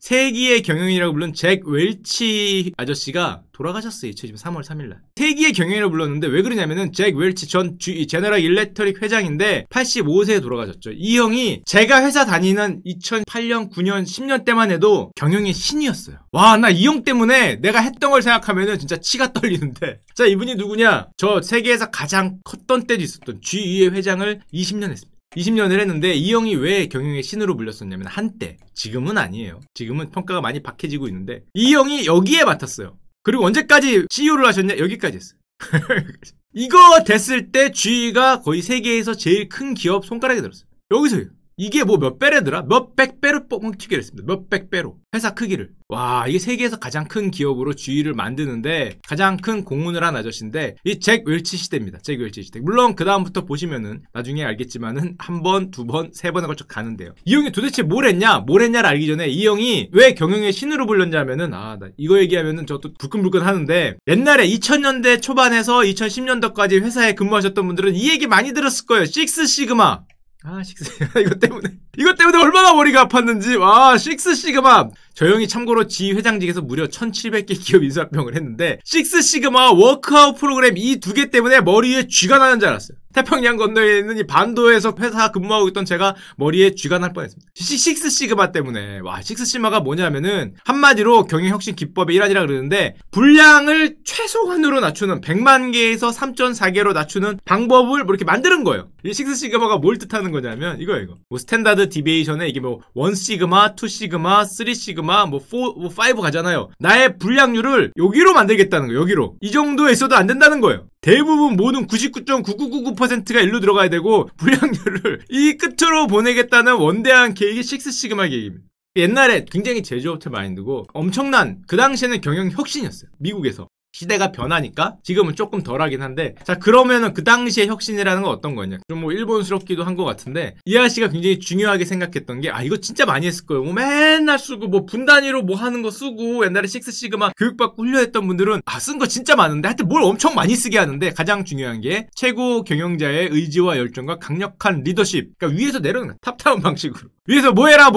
세기의 경영이라고 부른 잭 웰치 아저씨가 돌아가셨어요. 2020년 3월 3일날. 세기의 경영이라고 불렀는데 왜 그러냐면은 잭 웰치 전 제너럴 일렉트릭 회장인데 85세에 돌아가셨죠. 이 형이 제가 회사 다니는 2008년, 9년, 10년 때만 해도 경영의 신이었어요. 와, 나 이 형 때문에 내가 했던 걸 생각하면은 진짜 치가 떨리는데. 자, 이분이 누구냐? 저 세계에서 가장 컸던 때도 있었던 GE의 회장을 20년 했습니다. 20년을 했는데 이 형이 왜 경영의 신으로 불렸었냐면 한때, 지금은 아니에요. 지금은 평가가 많이 박해지고 있는데 이 형이 여기에 맡았어요. 그리고 언제까지 CEO를 하셨냐? 여기까지 했어요. 이거 됐을 때 GE가 거의 세계에서 제일 큰 기업 손가락에 들었어요. 여기서요. 이게 뭐 몇 배래더라? 몇백 배로 뻥튀기를 했습니다. 몇백 배로. 회사 크기를. 와, 이게 세계에서 가장 큰 기업으로 GE를 만드는데 가장 큰 공헌을 한 아저씨인데 이 잭 웰치 시대입니다. 잭 웰치 시대. 물론 그 다음부터 보시면은 나중에 알겠지만은 한 번, 두 번, 세 번에 걸쳐 가는데요. 이 형이 도대체 뭘 했냐를 알기 전에 이 형이 왜 경영의 신으로 불렸냐면은 나 이거 얘기하면은 저 또 불끈불끈 하는데 옛날에 2000년대 초반에서 2010년도까지 회사에 근무하셨던 분들은 이 얘기 많이 들었을 거예요. 식스 시그마. 이것 때문에 얼마나 머리가 아팠는지. 와, 식스 시그마. 저 형이 참고로 지 회장직에서 무려 1700개 기업 인수합병을 했는데 식스 시그마 워크아웃 프로그램 이 두 개 때문에 머리에 쥐가 나는 줄 알았어요. 태평양 건너에 있는 이 반도에서 회사 근무하고 있던 제가 머리에 쥐가 날 뻔했습니다. 식스 시그마 때문에. 와, 식스 시그마가 뭐냐면은 한마디로 경영혁신 기법의 일환이라 그러는데 분량을 최소한으로 낮추는 100만 개에서 3.4개로 낮추는 방법을 뭐 이렇게 만드는 거예요. 이 식스 시그마가 뭘 뜻하는 거냐면 이거예요. 뭐 스탠다드 디비에이션에 이게 뭐 1 시그마, 2 시그마, 3 시그마, 뭐 5 가잖아요. 나의 분량률을 여기로 만들겠다는 거예요. 여기로. 이 정도에 있어도 안 된다는 거예요. 대부분 모든 99.9999%가 일로 들어가야 되고 분량률을 이 끝으로 보내겠다는 원대한 계획이 식스 시그마 계획입니다. 옛날에 굉장히 제조업체 마인드고 엄청난 그 당시에는 경영 혁신이었어요. 미국에서. 시대가 변하니까 지금은 조금 덜하긴 한데 자 그러면은 그 당시의 혁신이라는 건 어떤 거냐 좀 뭐 일본스럽기도 한 것 같은데 이 아저씨가 굉장히 중요하게 생각했던 게 이거 진짜 많이 했을 거예요. 뭐 맨날 쓰고 뭐 분 단위로 뭐 하는 거 쓰고 옛날에 식스 시그마 교육받고 훈련했던 분들은 쓴 거 진짜 많은데 하여튼 뭘 엄청 많이 쓰게 하는데 가장 중요한 게 최고 경영자의 의지와 열정과 강력한 리더십. 그러니까 위에서 내려오는 거야. 탑다운 방식으로 위에서 뭐 해라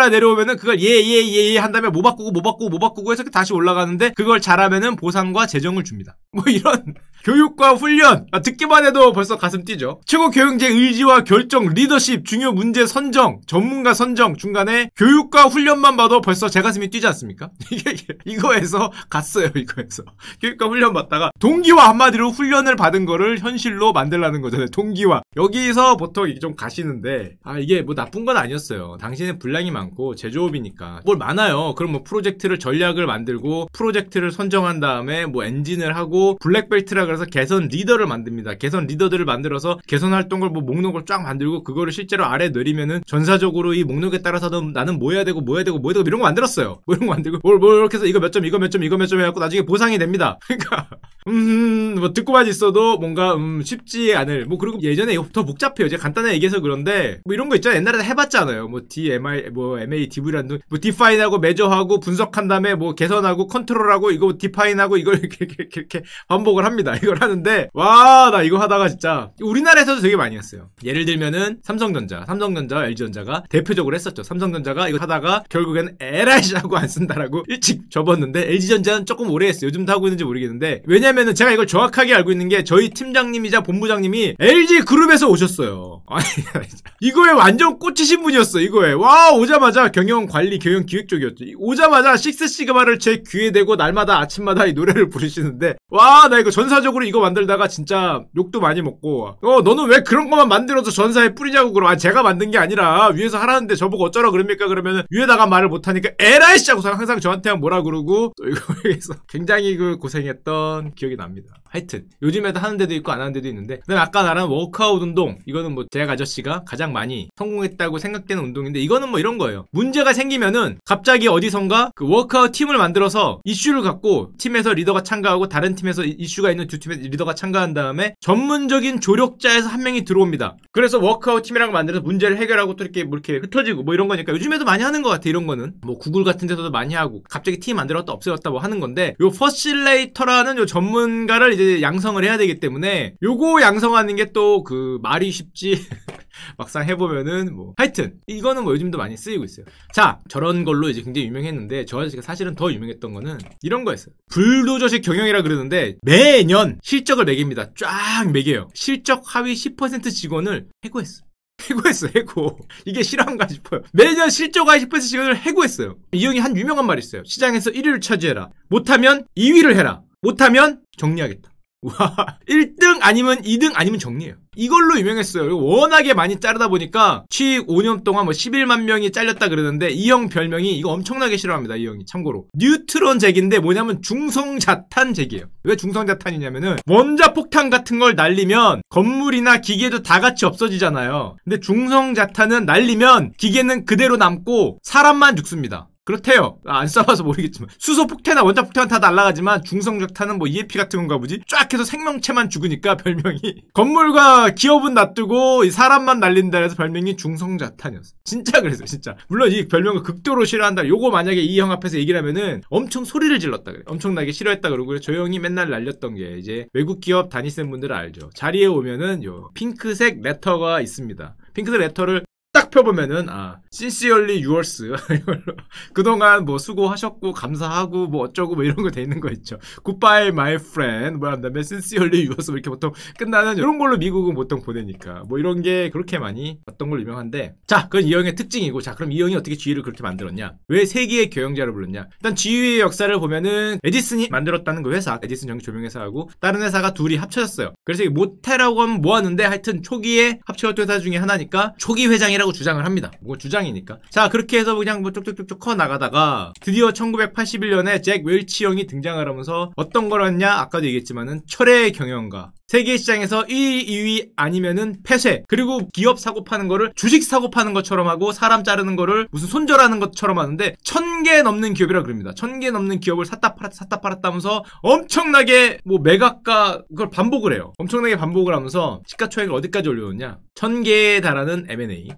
내려오면은 그걸 예 한 다음에 뭐 바꾸고 해서 다시 올라가는데 그걸 잘하면은 보상과 재정을 줍니다. 뭐 이런 교육과 훈련 듣기만 해도 벌써 가슴 뛰죠. 최고 경영자의 의지와 결정, 리더십, 중요 문제 선정, 전문가 선정 중간에 교육과 훈련만 봐도 벌써 제 가슴이 뛰지 않습니까? 이거에서 갔어요. 이거에서 교육과 훈련 받다가 동기화 한마디로 훈련을 받은 거를 현실로 만들라는 거잖아요. 동기화. 여기서 보통 좀 가시는데 이게 뭐 나쁜 건 아니었어요. 당신은 분량이 많고 제조업이니까 뭘 많아요. 그럼 뭐 프로젝트를 전략을 만들고 프로젝트를 선정한 다음에 뭐 엔진을 하고 블랙벨트라 그래서 개선 리더를 만듭니다. 개선 리더들을 만들어서 개선 활동을 뭐 목록을 쫙 만들고 그거를 실제로 아래 내리면은 전사적으로 이 목록에 따라서도 나는 뭐 해야 되고 이런 거 만들었어요. 뭐 이런 거 만들고 뭘 이렇게 해서 이거 몇 점 해갖고 나중에 보상이 됩니다. 그러니까 뭐 듣고만 있어도 뭔가 쉽지 않을 뭐 그리고 예전에 이거 더 복잡해요. 제가 간단하게 얘기해서 그런데 뭐 이런 거 있잖아요. 옛날에 해봤잖아요. 뭐 DMI 뭐 MA DV라는 뭐 디파인하고 메저하고 분석한 다음에 뭐 개선하고 컨트롤하고 이거 디파인하고 이걸 이렇게 반복을 합니다. 이걸 하는데 나 이거 하다가 진짜 우리나라에서도 되게 많이 했어요. 예를 들면은 삼성전자, LG전자가 대표적으로 했었죠. 삼성전자가 이거 하다가 결국에는 에라이씨 하고 안 쓴다라고 일찍 접었는데 LG전자는 조금 오래 했어요. 요즘도 하고 있는지 모르겠는데 왜냐면은 제가 이걸 정확하게 알고 있는 게 저희 팀장님이자 본부장님이 LG그룹에서 오셨어요. 이거에 완전 꽂히신 분이었어. 이거에 오자마자 경영 관리, 경영 기획 쪽이었죠. 오자마자 식스 시그마를 제 귀에 대고 날마다 아침마다 이 노래를 부르시는데 나 이거 전사적으로 이거 만들다가 진짜 욕도 많이 먹고 너는 왜 그런 것만 만들어서 전사에 뿌리냐고 그럼 제가 만든 게 아니라 위에서 하라는데 저보고 어쩌라 그럽니까 그러면은 위에다가 말을 못하니까 에라이씨 하고 항상 저한테 뭐라 그러고 또 이거에서 굉장히 고생했던 기억이 납니다. 하여튼 요즘에도 하는 데도 있고 안 하는 데도 있는데 그다음에 아까 말한 워크아웃 운동 이거는 뭐 잭 아저씨가 가장 많이 성공했다고 생각되는 운동인데 이거는 뭐 이런 거예요. 문제가 생기면은 갑자기 어디선가 그 워크아웃 팀을 만들어서 이슈를 갖고 팀에서 리더가 참가하고 다른 팀에서 이슈가 있는 두 팀의 리더가 참가한 다음에 전문적인 조력자에서 한 명이 들어옵니다. 그래서 워크아웃 팀이라는 걸 만들어서 문제를 해결하고 또 이렇게 뭐 이렇게 흩어지고 뭐 이런 거니까 요즘에도 많이 하는 것 같아. 이런 거는 뭐 구글 같은 데서도 많이 하고 갑자기 팀 만들었다 없애졌다 뭐 하는 건데 요 퍼실레이터라는 요 전문가를 이제 양성을 해야 되기 때문에 요거 양성하는 게 또 그 말이 쉽지 막상 해보면은 뭐 하여튼 이거는 뭐 요즘도 많이 쓰이고 있어요. 자, 저런 걸로 이제 굉장히 유명했는데 저 아저씨가 사실은 더 유명했던 거는 이런 거였어요. 불도저식 경영이라 그러는데 매년 실적을 매깁니다. 쫙 매겨요. 실적 하위 10% 직원을 해고했어. 해고. 이게 실화인가 싶어요. 매년 실적 하위 10% 직원을 해고했어요. 이 형이 한 유명한 말이 있어요. 시장에서 1위를 차지해라. 못하면 2위를 해라. 못하면 정리하겠다. 와, 1등 아니면 2등 아니면 정리해요. 이걸로 유명했어요. 워낙에 많이 자르다 보니까 취익 5년 동안 뭐 11만 명이 잘렸다 그러는데 이 형 별명이 이거 엄청나게 싫어합니다. 이 형이 참고로 뉴트론 잭인데 뭐냐면 중성자탄 잭이에요. 왜 중성자탄이냐면은 원자폭탄 같은 걸 날리면 건물이나 기계도 다 같이 없어지잖아요. 근데 중성자탄은 날리면 기계는 그대로 남고 사람만 죽습니다. 그렇대요. 안 써봐서 모르겠지만 수소폭탄이나 원자폭탄은 다 날아가지만 중성자탄은 뭐 EMP 같은 건가 보지? 쫙 해서 생명체만 죽으니까 별명이 건물과 기업은 놔두고 사람만 날린다 해서 별명이 중성자탄이었어. 진짜 그랬어요. 진짜. 물론 이 별명을 극도로 싫어한다. 요거 만약에 이 형 앞에서 얘기를 하면은 엄청 소리를 질렀다 그래. 엄청나게 싫어했다 그러고 저 형이 맨날 날렸던 게 이제 외국 기업 다니시는 분들은 알죠. 자리에 오면은 요 핑크색 레터가 있습니다. 핑크색 레터를 딱 펴보면은 sincerely yours 그동안 뭐 수고하셨고 감사하고 뭐 어쩌고 뭐 이런 거 돼 있는 거 있죠. goodbye my friend 뭐 한 다음에 sincerely yours 이렇게 보통 끝나는 이런 걸로 미국은 보통 보내니까 뭐 이런 게 그렇게 많이 봤던 걸로 유명한데, 자, 그건 이 형의 특징이고, 자, 그럼 이 형이 어떻게 GE를 그렇게 만들었냐, 왜 세계의 경영자를 불렀냐. 일단 GE의 역사를 보면은 에디슨이 만들었다는 그 회사, 에디슨 전기 조명회사하고 다른 회사가 둘이 합쳐졌어요. 그래서 모테라고 하면 뭐하는데 하여튼 초기에 합쳐졌던 회사 중에 하나니까 초기 회장이라고 주장을 합니다. 뭐 주장이니까. 자, 그렇게 해서 그냥 뭐 쭉쭉쭉쭉 커 나가다가 드디어 1981년에 잭 웰치 형이 등장을 하면서 어떤 거였냐, 아까도 얘기했지만은 철의 경영가, 세계 시장에서 1위, 2위 아니면은 폐쇄, 그리고 기업 사고 파는 거를 주식 사고 파는 것처럼 하고 사람 자르는 거를 무슨 손절하는 것처럼 하는데 1000개 넘는 기업이라 그럽니다. 1000개 넘는 기업을 샀다 팔았다 하면서 엄청나게 뭐 매각가 그걸 반복을 해요. 엄청나게 반복을 하면서 시가총액을 어디까지 올려놓냐, 1000개에 달하는 M&A.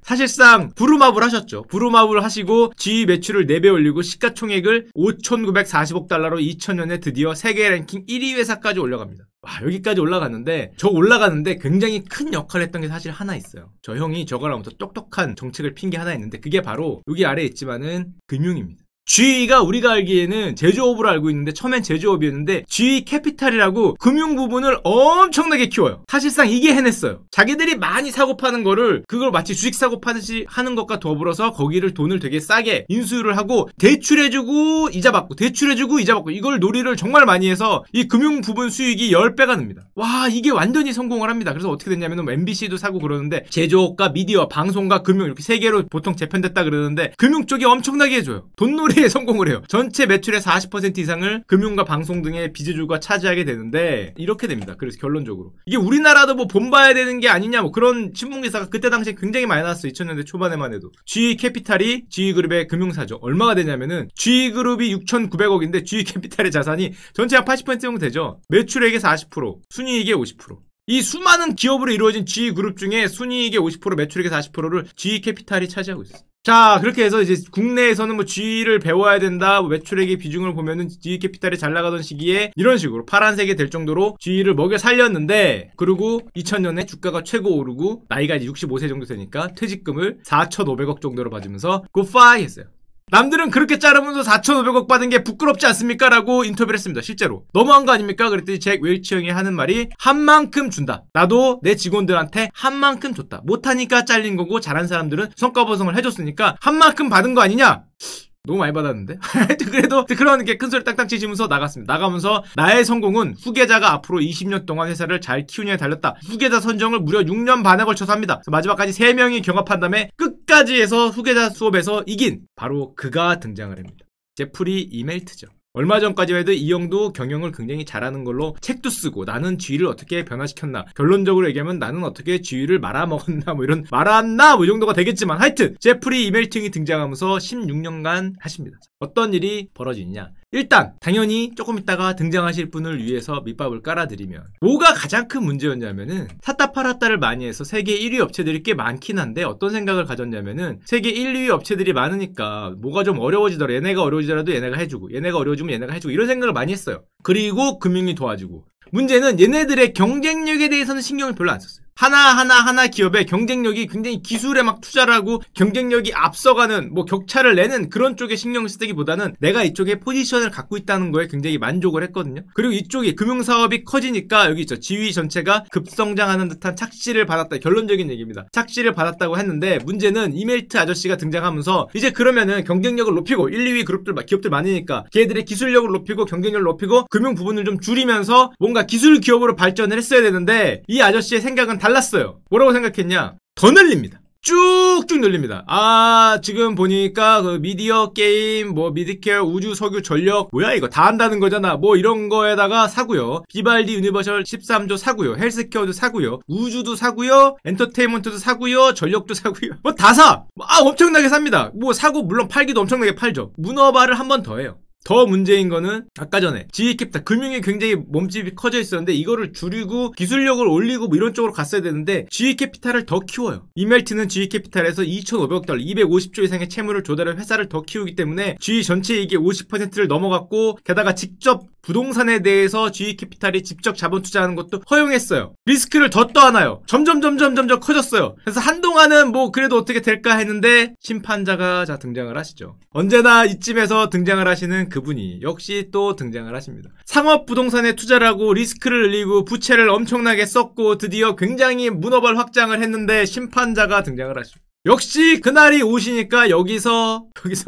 사실상 부루마블 하셨죠. 부루마블 하시고 GE 매출을 4배 올리고 시가총액을 5,940억 달러로 2000년에 드디어 세계 랭킹 1위 회사까지 올라갑니다. 와, 여기까지 올라갔는데 저 올라가는데 굉장히 큰 역할을 했던 게 사실 하나 있어요. 저 형이 저걸 하면서 똑똑한 정책을 핀 게 하나 있는데 그게 바로 여기 아래에 있지만은 금융입니다. GE가 우리가 알기에는 제조업으로 알고 있는데 처음엔 제조업이었는데 GE 캐피탈이라고 금융 부분을 엄청나게 키워요. 사실상 이게 해냈어요. 자기들이 많이 사고 파는 거를 그걸 마치 주식 사고 파듯이 하는 것과 더불어서 거기를 돈을 되게 싸게 인수를 하고 대출해주고 이자 받고 대출해주고 이자 받고 이걸 놀이를 정말 많이 해서 이 금융 부분 수익이 10배가 늡니다. 와, 이게 완전히 성공을 합니다. 그래서 어떻게 됐냐면 뭐 MBC도 사고 그러는데 제조업과 미디어, 방송과 금융 이렇게 세 개로 보통 재편됐다 그러는데 금융 쪽이 엄청나게 해줘요. 돈놀이 성공을 해요. 전체 매출의 40% 이상을 금융과 방송 등의 비주주가 차지하게 되는데 이렇게 됩니다. 그래서 결론적으로 이게 우리나라도 뭐 본봐야 되는 게 아니냐 뭐 그런 신문기사가 그때 당시에 굉장히 많이 나왔어요. 2000년대 초반에만 해도. GE 캐피탈이 GE그룹의 금융사죠. 얼마가 되냐면은 GE그룹이 6,900억인데 GE 캐피탈의 자산이 전체 한 80% 정도 되죠. 매출액의 40%, 순이익의 50%. 이 수많은 기업으로 이루어진 GE그룹 중에 순이익의 50%, 매출액의 40%를 GE 캐피탈이 차지하고 있어요. 자, 그렇게 해서 이제 국내에서는 뭐 GE를 배워야 된다, 뭐 매출액의 비중을 보면은 GE 캐피탈이 잘 나가던 시기에 이런 식으로 파란색이 될 정도로 GE를 먹여 살렸는데, 그리고 2000년에 주가가 최고 오르고 나이가 이제 65세 정도 되니까 퇴직금을 4,500억 정도로 받으면서 굿바이 했어요. 남들은 그렇게 자르면서 4,500억 받은 게 부끄럽지 않습니까? 라고 인터뷰를 했습니다. 실제로. 너무한 거 아닙니까? 그랬더니 잭 웰치 형이 하는 말이 한 만큼 준다. 나도 내 직원들한테 한 만큼 줬다. 못하니까 잘린 거고 잘한 사람들은 성과 보상을 해줬으니까 한 만큼 받은 거 아니냐? 너무 많이 받았는데? 그래도 그런 게 큰소리 땅땅 치시면서 나갔습니다. 나가면서 나의 성공은 후계자가 앞으로 20년 동안 회사를 잘 키우냐에 달렸다. 후계자 선정을 무려 6년 반에 걸쳐서 합니다. 마지막까지 3명이 경합한 다음에 끝까지 해서 후계자 수업에서 이긴 바로 그가 등장을 합니다. 제프리 이멜트죠. 얼마 전까지 해도 이 형도 경영을 굉장히 잘하는 걸로 책도 쓰고 나는 GE를 어떻게 변화시켰나, 결론적으로 얘기하면 나는 어떻게 GE를 말아먹었나 뭐 이런 말았나 뭐 이 정도가 되겠지만 하여튼 제프리 이멜팅이 등장하면서 16년간 하십니다. 어떤 일이 벌어지냐, 일단 당연히 조금 있다가 등장하실 분을 위해서 밑밥을 깔아드리면 뭐가 가장 큰 문제였냐면은 샀다 팔았다를 많이 해서 세계 1위 업체들이 꽤 많긴 한데 어떤 생각을 가졌냐면은 세계 1, 2위 업체들이 많으니까 뭐가 좀 어려워지더라, 얘네가 어려워지더라도 얘네가 해주고 얘네가 어려워지면 얘네가 해주고 이런 생각을 많이 했어요. 그리고 금융이 도와주고. 문제는 얘네들의 경쟁력에 대해서는 신경을 별로 안 썼어요. 하나 기업의 경쟁력이 굉장히 기술에 막 투자를 하고 경쟁력이 앞서가는 뭐 격차를 내는 그런 쪽에 신경을 쓰기보다는 내가 이쪽에 포지션을 갖고 있다는 거에 굉장히 만족을 했거든요. 그리고 이쪽이 금융사업이 커지니까 여기 있죠. 지위 전체가 급성장하는 듯한 착시를 받았다. 결론적인 얘기입니다. 착시를 받았다고 했는데 문제는 이멜트 아저씨가 등장하면서 이제 그러면은 경쟁력을 높이고 1, 2위 그룹들 기업들 많으니까 걔들의 기술력을 높이고 경쟁력을 높이고 금융 부분을 좀 줄이면서 뭔가 기술 기업으로 발전을 했어야 되는데 이 아저씨의 생각은 달랐어요. 뭐라고 생각했냐? 더 늘립니다. 쭉쭉 늘립니다. 지금 보니까 그 미디어 게임, 뭐 미드케어, 우주, 석유, 전력 뭐야 이거 다 한다는 거잖아. 뭐 이런 거에다가 사고요. 비발디 유니버셜 13조 사고요. 헬스케어도 사고요. 우주도 사고요. 엔터테인먼트도 사고요. 전력도 사고요. 뭐 다 사. 엄청나게 삽니다. 뭐 사고 물론 팔기도 엄청나게 팔죠. 문어발을 한 번 더 해요. 더 문제인 거는 아까 전에 지위캐피탈 금융이 굉장히 몸집이 커져 있었는데 이거를 줄이고 기술력을 올리고 뭐 이런 쪽으로 갔어야 되는데 지위캐피탈을 더 키워요. 이멜트는 지위캐피탈에서 2,500억 달러 250조 이상의 채무를 조달해 회사를 더 키우기 때문에 지위 전체 이익의 50%를 넘어갔고 게다가 직접 부동산에 대해서 지위캐피탈이 직접 자본 투자하는 것도 허용했어요. 리스크를 더 떠안아요. 점점 커졌어요. 그래서 한동안은 뭐 그래도 어떻게 될까 했는데 심판자가 등장을 하시죠. 언제나 이쯤에서 등장을 하시는 그분이 역시 또 등장을 하십니다. 상업 부동산에 투자를 하고 리스크를 늘리고 부채를 엄청나게 썼고 드디어 굉장히 문어발 확장을 했는데 심판자가 등장을 하시죠. 역시 그날이 오시니까 여기서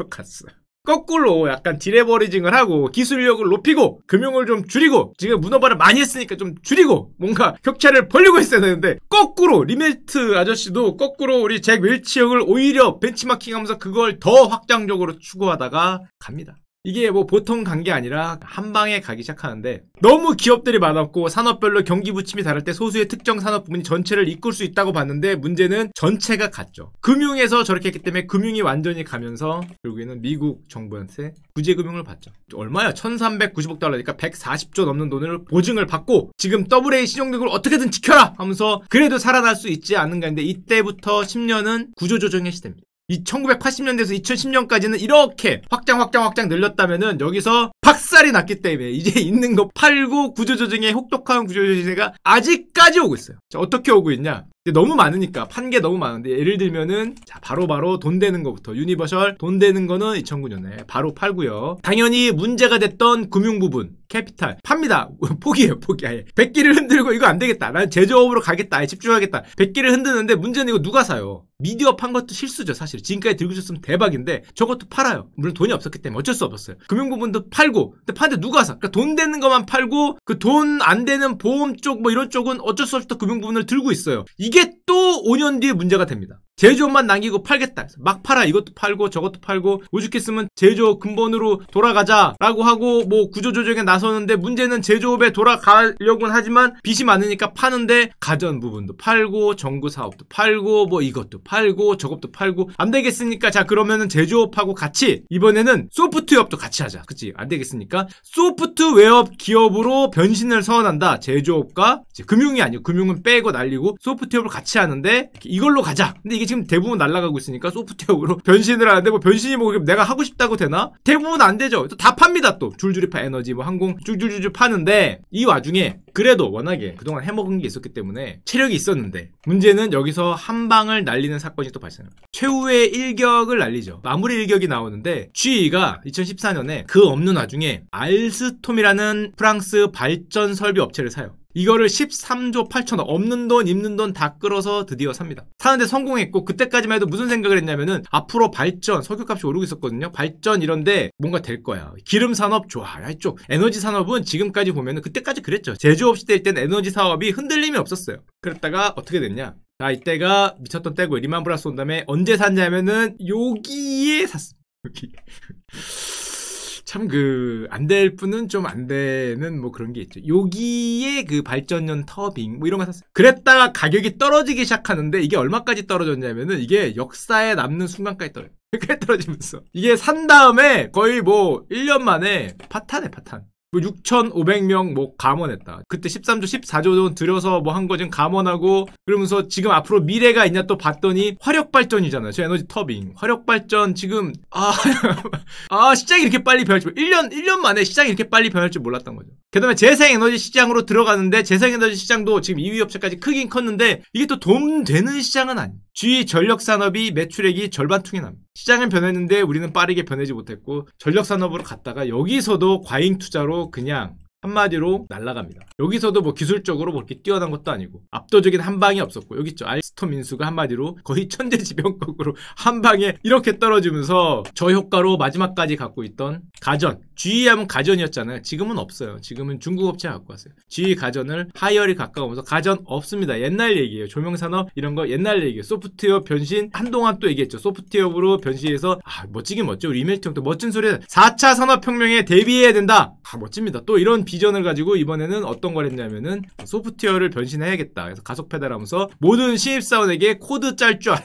갔어요. 거꾸로 약간 디레버리징을 하고 기술력을 높이고 금융을 좀 줄이고 지금 문어발을 많이 했으니까 좀 줄이고 뭔가 격차를 벌리고 있어야 되는데 거꾸로 리멜트 아저씨도 거꾸로 우리 잭 웰치 형을 오히려 벤치마킹하면서 그걸 더 확장적으로 추구하다가 갑니다. 이게 뭐 보통 간 게 아니라 한 방에 가기 시작하는데 너무 기업들이 많았고 산업별로 경기 부침이 다를 때 소수의 특정 산업 부분이 전체를 이끌 수 있다고 봤는데 문제는 전체가 갔죠. 금융에서 저렇게 했기 때문에 금융이 완전히 가면서 결국에는 미국 정부한테 구제금융을 받죠. 얼마야? 1390억 달러니까 140조 넘는 돈을 보증을 받고 지금 AA 신용등급을 어떻게든 지켜라 하면서 그래도 살아날 수 있지 않는가 했는데 이때부터 10년은 구조조정의 시대입니다. 이 1980년대에서 2010년까지는 이렇게 확장 늘렸다면은 여기서 박살이 났기 때문에 이제 있는 거 팔고 구조조정의 혹독한 구조조정세가 아직까지 오고 있어요. 자, 어떻게 오고 있냐? 너무 많으니까 판 게 너무 많은데 예를 들면은 자 바로 돈 되는 거부터 유니버셜 돈 되는 거는 2009년에 바로 팔고요. 당연히 문제가 됐던 금융 부분 캐피탈 팝니다. 포기해요. 아예. 백기를 흔들고 이거 안 되겠다. 난 제조업으로 가겠다. 아예 집중하겠다. 백기를 흔드는데 문제는 이거 누가 사요? 미디어 판 것도 실수죠. 사실 지금까지 들고 있었으면 대박인데 저것도 팔아요. 물론 돈이 없었기 때문에 어쩔 수 없었어요. 금융 부분도 팔고 근데 파는데 누가 사? 그러니까 돈 되는 것만 팔고 그 돈 안 되는 보험 쪽 뭐 이런 쪽은 어쩔 수 없이 또 금융 부분을 들고 있어요. 이게 또 5년 뒤에 문제가 됩니다. 제조업만 남기고 팔겠다. 막 팔아. 이것도 팔고 저것도 팔고 오죽했으면 제조업 근본으로 돌아가자라고 하고 뭐 구조조정에 나서는데 문제는 제조업에 돌아가려고는 하지만 빚이 많으니까 파는데 가전 부분도 팔고 정부 사업도 팔고 뭐 이것도 팔고 저것도 팔고 안 되겠으니까 자 그러면은 제조업하고 같이 이번에는 소프트웨어업도 같이 하자. 그치? 안 되겠으니까 소프트웨어 기업으로 변신을 선언한다. 제조업과 이제 금융이 아니고 금융은 빼고 날리고 소프트웨어를 같이 하는데 이걸로 가자. 근데 이게 지금 대부분 날아가고 있으니까 소프트웨어로 변신을 하는데 뭐 변신이 뭐 내가 하고 싶다고 되나? 대부분 안 되죠. 또 다 팝니다. 또 줄줄이 파 에너지 뭐 항공 줄줄줄 파는데 이 와중에 그래도 워낙에 그동안 해먹은 게 있었기 때문에 체력이 있었는데 문제는 여기서 한 방을 날리는 사건이 또 발생합니다. 최후의 일격을 날리죠. 마무리 일격이 나오는데 GE가 2014년에 그 없는 와중에 알스톰이라는 프랑스 발전 설비 업체를 사요. 이거를 13조 8천억 없는 돈 있는 돈 다 끌어서 드디어 삽니다. 사는데 성공했고 그때까지만 해도 무슨 생각을 했냐면은 앞으로 발전 석유값이 오르고 있었거든요. 발전 이런데 뭔가 될 거야. 기름 산업 좋아. 이쪽 에너지 산업은 지금까지 보면은 그때까지 그랬죠. 제조업 시대일 때는 에너지 사업이 흔들림이 없었어요. 그랬다가 어떻게 됐냐? 자 이때가 미쳤던 때고 리만 브라더스 온 다음에 언제 샀냐면은 여기에 샀습니다. 여기. 참 안 될 뿐은 좀 안 되는 뭐 그런 게 있죠. 여기에 그 발전용 터빙 뭐 이런 거 샀어요. 그랬다가 가격이 떨어지기 시작하는데 이게 얼마까지 떨어졌냐면은 이게 역사에 남는 순간까지 떨어져요. 그렇게 떨어지면서 이게 산 다음에 거의 뭐 1년 만에 파탄. 뭐 6,500명 뭐 감원했다. 그때 13조 14조 돈 들여서 뭐 한 거 지금 감원하고 그러면서 지금 앞으로 미래가 있냐 또 봤더니 화력발전이잖아요. 저 에너지 터빙. 화력발전 지금 시장이 이렇게 빨리 변할 줄 1년 만에 시장이 이렇게 빨리 변할 줄 몰랐던 거죠. 그다음에 재생에너지 시장으로 들어가는데 재생에너지 시장도 지금 2위 업체까지 크긴 컸는데 이게 또 돈 되는 시장은 아니에요. GE 전력산업이 매출액이 절반퉁이 납니다. 시장은 변했는데 우리는 빠르게 변하지 못했고 전력산업으로 갔다가 여기서도 과잉 투자로 그냥 한마디로 날아갑니다. 여기서도 뭐 기술적으로 뭐 이렇게 뛰어난 것도 아니고 압도적인 한방이 없었고 여기 있죠. 알스톰 인수가 한마디로 거의 천재지변격으로 한방에 이렇게 떨어지면서 저효과로 마지막까지 갖고 있던 가전. GE 하면 가전이었잖아요. 지금은 없어요. 지금은 중국 업체가 갖고 왔어요. GE 가전을 하이얼이 가까우면서 가전 없습니다. 옛날 얘기예요. 조명산업 이런 거 옛날 얘기예요. 소프트웨어 변신 한동안 또 얘기했죠. 소프트웨어로 변신해서 멋지긴 멋져. 우리 이멜트 형도 멋진 소리 4차 산업혁명에 대비해야 된다. 멋집니다. 또 이런 비전을 가지고 이번에는 어떤 걸 했냐면은 소프트웨어를 변신해야겠다. 그래서 가속 페달하면서 모든 신입사원에게 코드 짤 줄 아는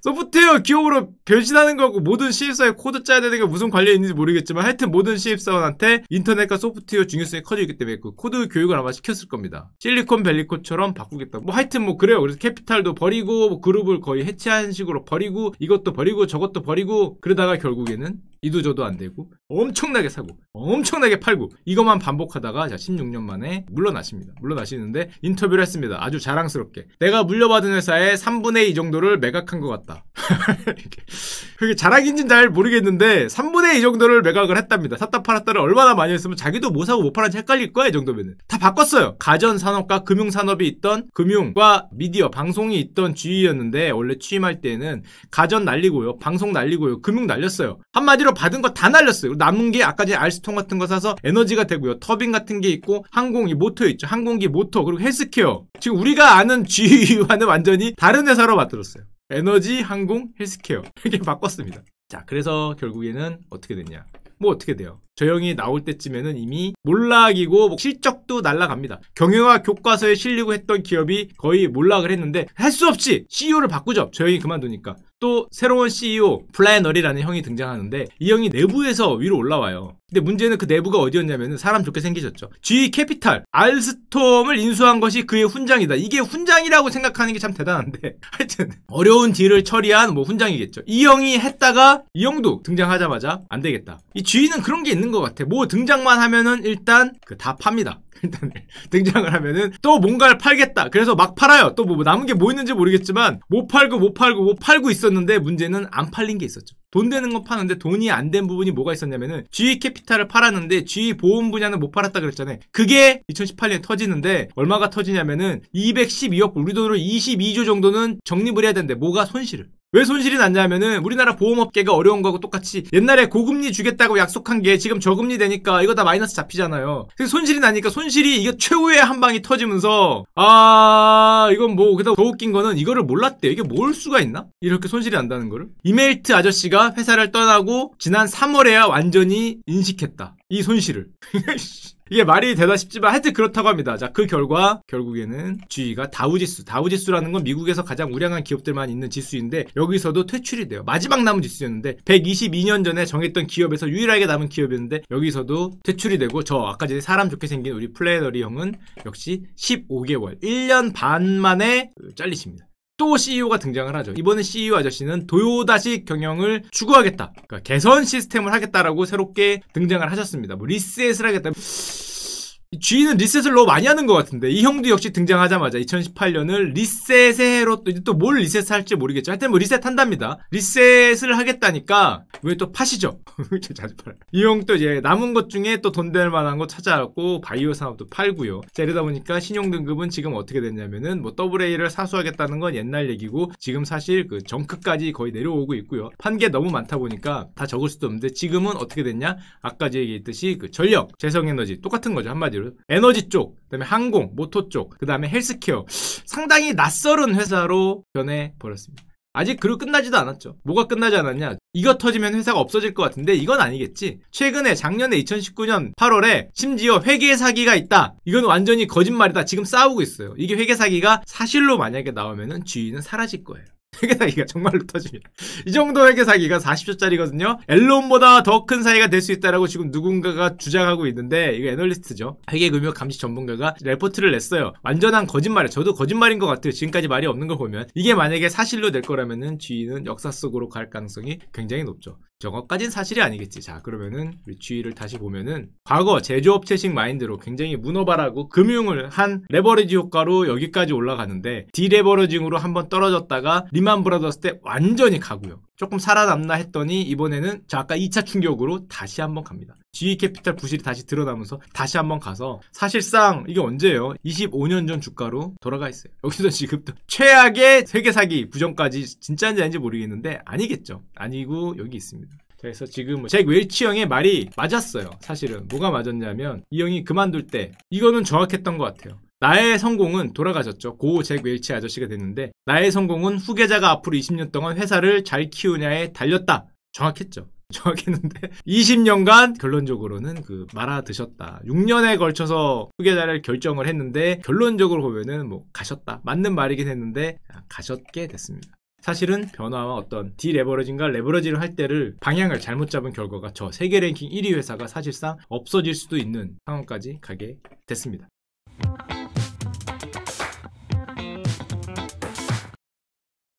소프트웨어 기업으로 변신하는 거고 모든 신입사원에 코드 짜야 되는 게 무슨 관련이 있는지 모르겠지만 하여튼 모든 신입사원한테 인터넷과 소프트웨어 중요성이 커지기 때문에 그 코드 교육을 아마 시켰을 겁니다. 실리콘밸리코처럼 바꾸겠다. 뭐 하여튼 뭐 그래요. 그래서 캐피탈도 버리고 뭐 그룹을 거의 해체한 식으로 버리고 이것도 버리고 저것도 버리고 그러다가 결국에는 이도저도 안 되고 엄청나게 사고 엄청나게 팔고 이것만 반복하다가 16년 만에 물러나십니다. 물러나시는데 인터뷰를 했습니다. 아주 자랑스럽게 내가 물려받은 회사의 3분의 2 정도를 매각한 것 같다. 그게 자랑인지는 잘 모르겠는데 3분의 2 정도를 매각을 했답니다. 샀다 팔았다를 얼마나 많이 했으면 자기도 뭐 사고 못 팔았는지 헷갈릴 거야. 이 정도면은 다 바꿨어요. 가전산업과 금융산업이 있던 금융과 미디어 방송이 있던 GE였는데 원래 취임할 때는 가전 날리고요 방송 날리고요 금융 날렸어요. 한마디로 받은 거 다 날렸어요. 남은 게 아까 전에 알스톰 같은 거 사서 에너지가 되고요. 터빈 같은 게 있고 항공기 모터 있죠. 항공기 모터 그리고 헬스케어. 지금 우리가 아는 GE와는 완전히 다른 회사로 만들었어요. 에너지, 항공, 헬스케어 이렇게 바꿨습니다. 자, 그래서 결국에는 어떻게 됐냐? 뭐 어떻게 돼요? 저 형이 나올 때쯤에는 이미 몰락이고 실적도 날아갑니다. 경영학 교과서에 실리고 했던 기업이 거의 몰락을 했는데 할 수 없이 CEO를 바꾸죠. 저 형이 그만두니까. 또 새로운 CEO 플래너리라는 형이 등장하는데 이 형이 내부에서 위로 올라와요. 근데 문제는 그 내부가 어디였냐면 사람 좋게 생기셨죠. GE 캐피탈 알스톰을 인수한 것이 그의 훈장이다. 이게 훈장이라고 생각하는 게 참 대단한데 하여튼 어려운 딜을 처리한 뭐 훈장이겠죠. 이 형이 했다가 이 형도 등장하자마자 안 되겠다. 이 GE는 그런 게 있는 것 같아. 뭐 등장만 하면은 일단 다 팝니다. 일단 등장을 하면은 또 뭔가를 팔겠다. 그래서 막 팔아요. 또 뭐 남은 게 뭐 있는지 모르겠지만 못 팔고 있었는데 문제는 안 팔린 게 있었죠. 돈 되는 건 파는데 돈이 안 된 부분이 뭐가 있었냐면은 GE 캐피탈을 팔았는데 GE 보험 분야는 못 팔았다 그랬잖아요. 그게 2018년에 터지는데 얼마가 터지냐면은 212억 우리 돈으로 22조 정도는 적립을 해야 되는데 뭐가 손실을. 왜 손실이 났냐면은 우리나라 보험업계가 어려운 거하고 똑같이 옛날에 고금리 주겠다고 약속한 게 지금 저금리 되니까 이거 다 마이너스 잡히잖아요. 그래서 손실이 나니까 손실이 이게 최후의 한 방이 터지면서 이건 뭐 그다음 더 웃긴 거는 이거를 몰랐대요. 이게 뭘 수가 있나? 이렇게 손실이 난다는 거를. 이메일트 아저씨가 회사를 떠나고 지난 3월에야 완전히 인식했다. 이 손실을. 이게 말이 되나 싶지만 하여튼 그렇다고 합니다. 자, 그 결과 결국에는 GE가 다우지수라는 건 미국에서 가장 우량한 기업들만 있는 지수인데 여기서도 퇴출이 돼요. 마지막 남은 지수였는데 122년 전에 정했던 기업에서 유일하게 남은 기업이었는데 여기서도 퇴출이 되고 저 아까 전에 사람 좋게 생긴 우리 플래너리 형은 역시 15개월 1년 반 만에 잘리십니다. 또 CEO가 등장을 하죠. 이번에 CEO 아저씨는 도요다식 경영을 추구하겠다. 그러니까 개선 시스템을 하겠다라고 새롭게 등장을 하셨습니다. 뭐 리셋을 하겠다. GE는 리셋을 너무 많이 하는 것 같은데 이 형도 역시 등장하자마자 2018년을 리셋의 해로 또 뭘 리셋할지 모르겠죠. 하여튼 뭐 리셋한답니다. 리셋을 하겠다니까 왜 또 파시죠? 자주 팔아요. 이 형 또 이제 남은 것 중에 또 돈 될 만한 거 찾아갖고 바이오 산업도 팔고요. 자, 이러다 보니까 신용등급은 지금 어떻게 됐냐면은 뭐 AA를 사수하겠다는 건 옛날 얘기고 지금 사실 그 정크까지 거의 내려오고 있고요. 판 게 너무 많다 보니까 다 적을 수도 없는데 지금은 어떻게 됐냐? 아까 얘기했듯이 그 전력, 재생에너지 똑같은 거죠. 한마디로. 에너지 쪽, 그다음에 항공, 모터 쪽, 그다음에 헬스케어. 상당히 낯설은 회사로 변해버렸습니다. 아직 그리고 끝나지도 않았죠. 뭐가 끝나지 않았냐? 이거 터지면 회사가 없어질 것 같은데 이건 아니겠지. 최근에 작년에 2019년 8월에 심지어 회계 사기가 있다. 이건 완전히 거짓말이다. 지금 싸우고 있어요. 이게 회계 사기가 사실로 만약에 나오면은 GE는 사라질 거예요. 회계 사기가 정말로 터집니다. 이 정도 회계 사기가 40조짜리거든요. 앨런보다 더 큰 사기가 될 수 있다라고 지금 누군가가 주장하고 있는데, 이거 애널리스트죠. 회계금융감시 전문가가 레포트를 냈어요. 완전한 거짓말이에요. 저도 거짓말인 것 같아요. 지금까지 말이 없는 걸 보면. 이게 만약에 사실로 될 거라면은 G는 역사 속으로 갈 가능성이 굉장히 높죠. 저것까진 사실이 아니겠지. 자, 그러면은 우리 G를 다시 보면은 과거 제조업체식 마인드로 굉장히 문어발하고 금융을 한 레버리지 효과로 여기까지 올라가는데, 디레버리징으로 한번 떨어졌다가 리만 브라더스 때 완전히 가고요. 조금 살아남나 했더니 이번에는 자, 아까 2차 충격으로 다시 한번 갑니다. GE캐피탈 부실이 다시 드러나면서 다시 한번 가서, 사실상 이게 언제예요? 25년 전 주가로 돌아가 있어요. 여기서 지금 또 최악의 회계사기 부정까지 진짜인지 아닌지 모르겠는데 아니겠죠. 아니고 여기 있습니다. 그래서 지금 잭 웰치 형의 말이 맞았어요. 사실은 뭐가 맞았냐면, 이 형이 그만둘 때 이거는 정확했던 것 같아요. 나의 성공은 돌아가셨죠. 고 잭 웰치 아저씨가 됐는데, 나의 성공은 후계자가 앞으로 20년 동안 회사를 잘 키우냐에 달렸다. 정확했죠. 정확했는데 20년간 결론적으로는 말아 드셨다. 6년에 걸쳐서 후계자를 결정을 했는데 결론적으로 보면은 뭐 가셨다. 맞는 말이긴 했는데 가셨게 됐습니다. 사실은 변화와 어떤 디레버러징과 레버러지를 할 때를 방향을 잘못 잡은 결과가 저 세계 랭킹 1위 회사가 사실상 없어질 수도 있는 상황까지 가게 됐습니다.